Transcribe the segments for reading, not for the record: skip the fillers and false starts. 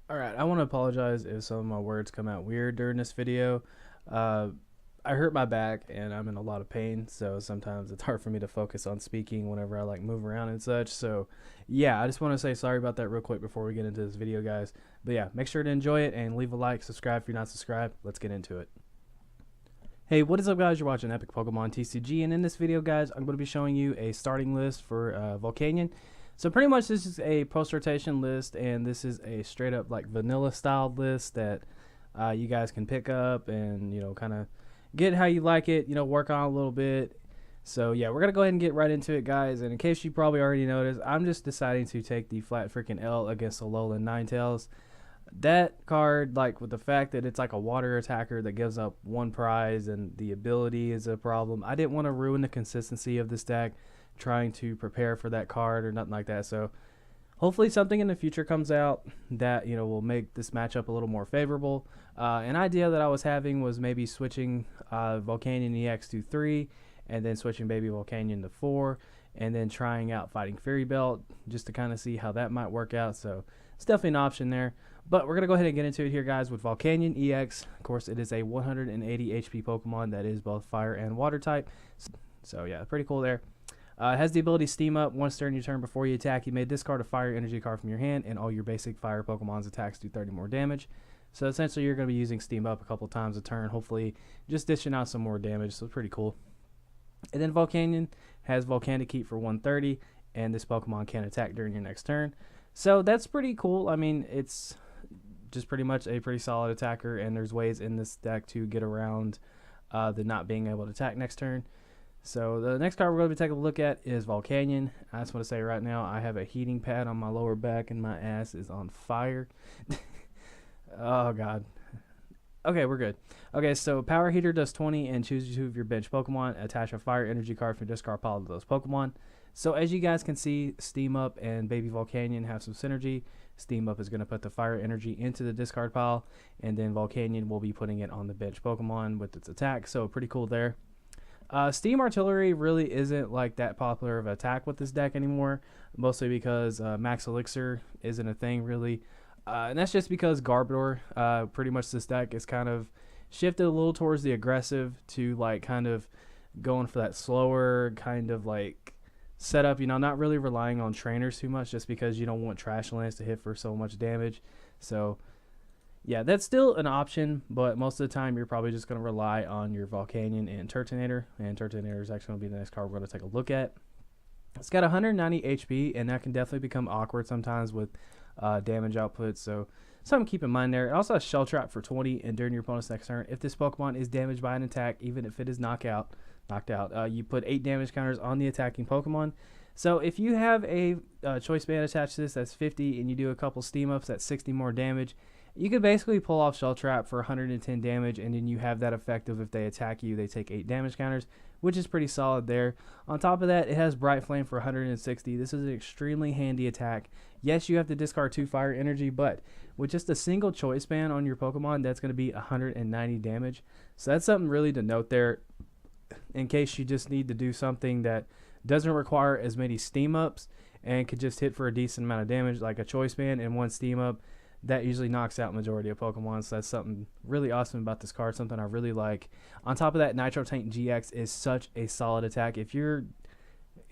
Alright, I want to apologize if some of my words come out weird during this video. Uh, I hurt my back and I'm in a lot of pain, so sometimes it's hard for me to focus on speaking whenever I like move around and such. So, yeah, I just want to say sorry about that real quick before we get into this video, guys. But yeah, make sure to enjoy it and leave a like, subscribe if you're not subscribed. Let's get into it. Hey, what is up, guys? You're watching Epic Pokemon TCG, and in this video, guys, I'm going to be showing you a starting list for Volcanion. So pretty much this is a post-rotation list, and this is a straight up like vanilla styled list that you guys can pick up and, you know, kind of get how you like it, you know, work on a little bit. So yeah, we're going to go ahead and get right into it, guys. And in case you probably already noticed, I'm just deciding to take the flat freaking L against Alolan Ninetales. That card, like with the fact that it's like a water attacker that gives up one prize and the ability is a problem, I didn't want to ruin the consistency of this deck trying to prepare for that card or nothing like that. So hopefully something in the future comes out that, you know, will make this matchup a little more favorable. An idea that I was having was maybe switching Volcanion EX to 3 and then switching Baby Volcanion to 4 and then trying out Fighting Fury Belt just to kind of see how that might work out. So it's definitely an option there. But we're going to go ahead and get into it here, guys, with Volcanion EX. Of course, it is a 180 HP Pokemon that is both fire and water type. So yeah, pretty cool there. It has the ability Steam Up. Once during your turn before you attack, you may discard a fire energy card from your hand, and all your basic fire Pokemon's attacks do 30 more damage. So essentially, you're going to be using Steam Up a couple times a turn, hopefully just dishing out some more damage. So it's pretty cool. And then Volcanion has Volcanic Heat for 130, and this Pokemon can attack during your next turn. So that's pretty cool. I mean, it's just pretty much a pretty solid attacker, and there's ways in this deck to get around the not being able to attack next turn. So the next card we're going to be taking a look at is Volcanion. I just want to say right now I have a heating pad on my lower back and my ass is on fire. Oh god. Okay, we're good. Okay, so Power Heater does 20 and choose 2 of your bench Pokemon. Attach a fire energy card from your discard pile to those Pokemon. So as you guys can see, Steam Up and Baby Volcanion have some synergy. Steam Up is going to put the fire energy into the discard pile, and then Volcanion will be putting it on the bench Pokemon with its attack. So pretty cool there. Steam Artillery really isn't like that popular of an attack with this deck anymore, mostly because Max Elixir isn't a thing really. And that's just because Garbodor, pretty much this deck is kind of shifted a little towards the aggressive to like kind of going for that slower kind of like setup, you know, not really relying on trainers too much just because you don't want Trash Lands to hit for so much damage. So yeah, that's still an option, but most of the time you're probably just going to rely on your Volcanion and Turtonator, and Turtonator is actually going to be the next card we're going to take a look at. It's got 190 HP, and that can definitely become awkward sometimes with damage output, so something to keep in mind there. It also has Shell Trap for 20, and during your opponent's next turn, if this Pokemon is damaged by an attack, even if it is knocked out, you put 8 damage counters on the attacking Pokemon. So if you have a Choice Band attached to this that's 50, and you do a couple Steam Ups, that's 60 more damage, you could basically pull off Shell Trap for 110 damage, and then you have that effect of if they attack you, they take 8 damage counters, which is pretty solid there. On top of that, it has Bright Flame for 160. This is an extremely handy attack. Yes, you have to discard 2 fire energy, but with just a single Choice Band on your Pokemon, that's going to be 190 damage. So that's something really to note there in case you just need to do something that doesn't require as many Steam Ups and could just hit for a decent amount of damage, like a Choice Band and 1 Steam Up. That usually knocks out majority of Pokemon, so that's something really awesome about this card, something I really like. On top of that, Nitro Tank GX is such a solid attack. If your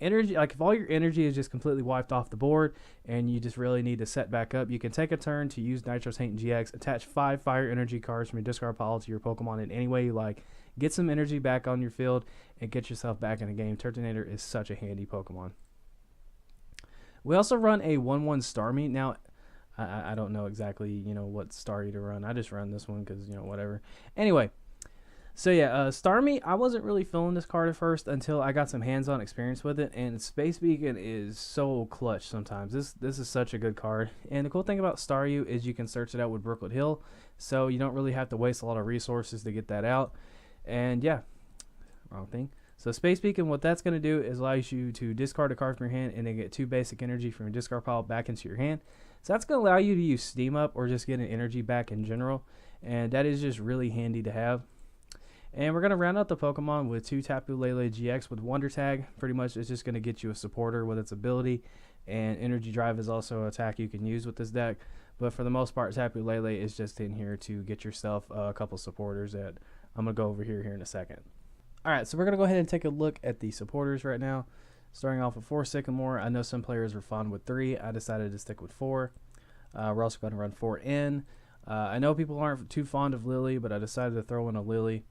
energy, like if all your energy is just completely wiped off the board and you just really need to set back up, you can take a turn to use Nitro Tank GX, attach 5 fire energy cards from your discard pile to your Pokemon in any way you like, get some energy back on your field, and get yourself back in the game. Turtonator is such a handy Pokemon. We also run a 1/1 Starmie. Now, I don't know exactly, you know, what Starry to run. I just run this one because, you know, whatever. Anyway, so yeah, Starmie, I wasn't really feeling this card at first until I got some hands-on experience with it, and Space Beacon is so clutch sometimes. This is such a good card. And the cool thing about Staryu is you can search it out with Brookwood Hill, so you don't really have to waste a lot of resources to get that out. And yeah, wrong thing. So Space Beacon, what that's going to do is allows you to discard a card from your hand and then get 2 basic energy from your discard pile back into your hand. So that's going to allow you to use Steam Up or just get an energy back in general. And that is just really handy to have. And we're going to round out the Pokemon with 2 Tapu Lele GX with Wonder Tag. Pretty much it's just going to get you a supporter with its ability. And Energy Drive is also an attack you can use with this deck. But for the most part, Tapu Lele is just in here to get yourself a couple supporters that I'm going to go over here in a second. Alright, so we're going to go ahead and take a look at the supporters right now. Starting off with 4 Sycamore. I know some players were fond with 3. I decided to stick with 4. We're also going to run 4 in. I know people aren't too fond of Lily, but I decided to throw in a Lily.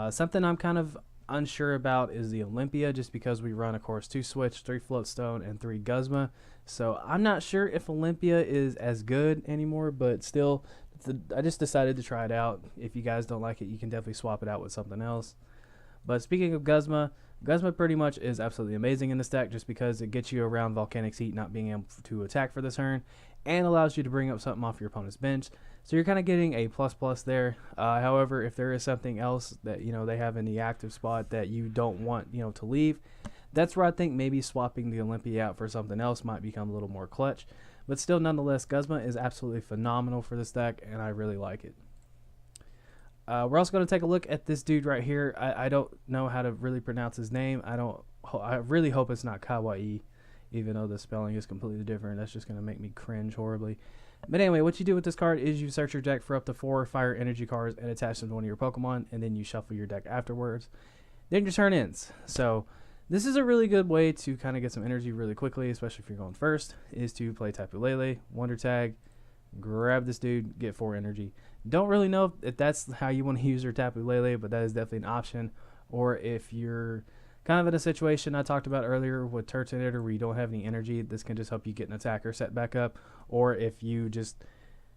Something I'm kind of unsure about is the Olympia, just because we run, of course, 2 Switch, 3 Floatstone, and 3 Guzma. So I'm not sure if Olympia is as good anymore, but still, I just decided to try it out. If you guys don't like it, you can definitely swap it out with something else. But speaking of Guzma, Guzma pretty much is absolutely amazing in this deck, just because it gets you around Volcanic's Heat not being able to attack for this turn, and allows you to bring up something off your opponent's bench. So you're kind of getting a plus there. However, if there is something else that they have in the active spot that you don't want to leave, that's where I think maybe swapping the Olympia out for something else might become a little more clutch. But still, nonetheless, Guzma is absolutely phenomenal for this deck, and I really like it. We're also going to take a look at this dude right here. I don't know how to really pronounce his name. I really hope it's not Kawaii, even though the spelling is completely different. That's just going to make me cringe horribly. But anyway, what you do with this card is you search your deck for up to 4 fire energy cards and attach them to one of your Pokemon, and then you shuffle your deck afterwards. Then your turn ends. So this is a really good way to kind of get some energy really quickly, especially if you're going first, is to play Tapu Lele, Wonder Tag, grab this dude, get 4 energy. Don't really know if that's how you want to use your Tapu Lele, but that is definitely an option. Or if you're kind of in a situation I talked about earlier with Turtonator where you don't have any energy, this can just help you get an attacker set back up. Or if you just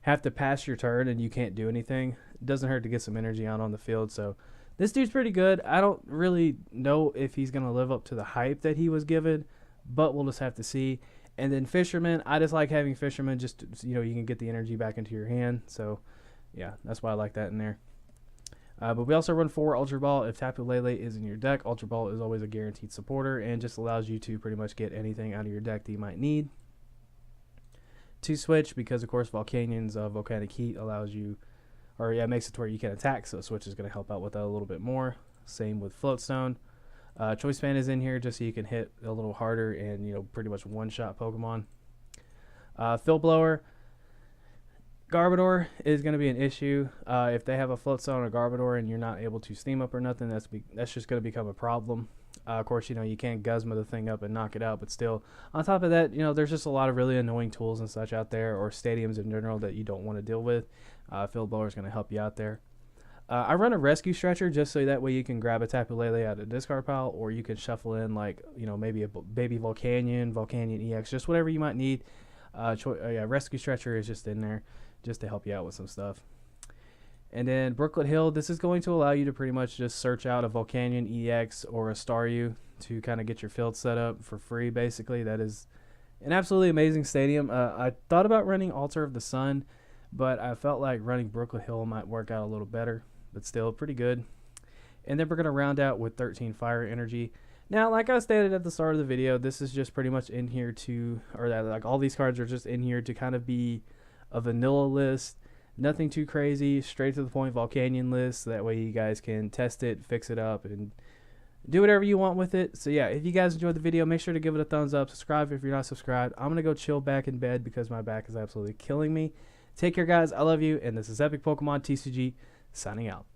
have to pass your turn and you can't do anything, it doesn't hurt to get some energy out on the field. So this dude's pretty good. I don't really know if he's going to live up to the hype that he was given, but we'll just have to see. And then Fisherman, I just like having Fisherman just, you can get the energy back into your hand. So yeah, that's why I like that in there. But we also run 4 Ultra Ball. If Tapu Lele is in your deck, Ultra Ball is always a guaranteed supporter and just allows you to pretty much get anything out of your deck that you might need. 2 Switch, because of course Volcanion's Volcanic Heat allows you, or yeah, makes it to where you can attack, so Switch is going to help out with that a little bit more. Same with Floatstone. Choice Band is in here just so you can hit a little harder and pretty much one-shot Pokemon. Fill Blower. Garbodor is going to be an issue. If they have a Floatstone or Garbodor and you're not able to steam up or nothing, that's just going to become a problem. Of course, you can't Guzma the thing up and knock it out, but still, on top of that, there's just a lot of really annoying tools and such out there, or stadiums in general, that you don't want to deal with. Fill Blower is going to help you out there. I run a Rescue Stretcher just so that way you can grab a Tapu Lele out of the discard pile, or you can shuffle in maybe a baby Volcanion, Volcanion EX, just whatever you might need. Rescue Stretcher is just in there just to help you out with some stuff. And then Brooklet Hill, this is going to allow you to pretty much just search out a Volcanion EX or a Staryu to kind of get your field set up for free, basically. That is an absolutely amazing stadium. I thought about running Altar of the Sun, but I felt like running Brooklet Hill might work out a little better, but still pretty good. And then we're going to round out with 13 Fire Energy. Now, like I stated at the start of the video, this is just pretty much in here to, or that like all these cards are just in here to kind of be a vanilla list. Nothing too crazy, straight to the point Volcanion list. So that way you guys can test it, fix it up, and do whatever you want with it. So yeah, if you guys enjoyed the video, make sure to give it a thumbs up. Subscribe if you're not subscribed. I'm going to go chill back in bed because my back is absolutely killing me. Take care, guys. I love you. And this is Epic Pokemon TCG signing out.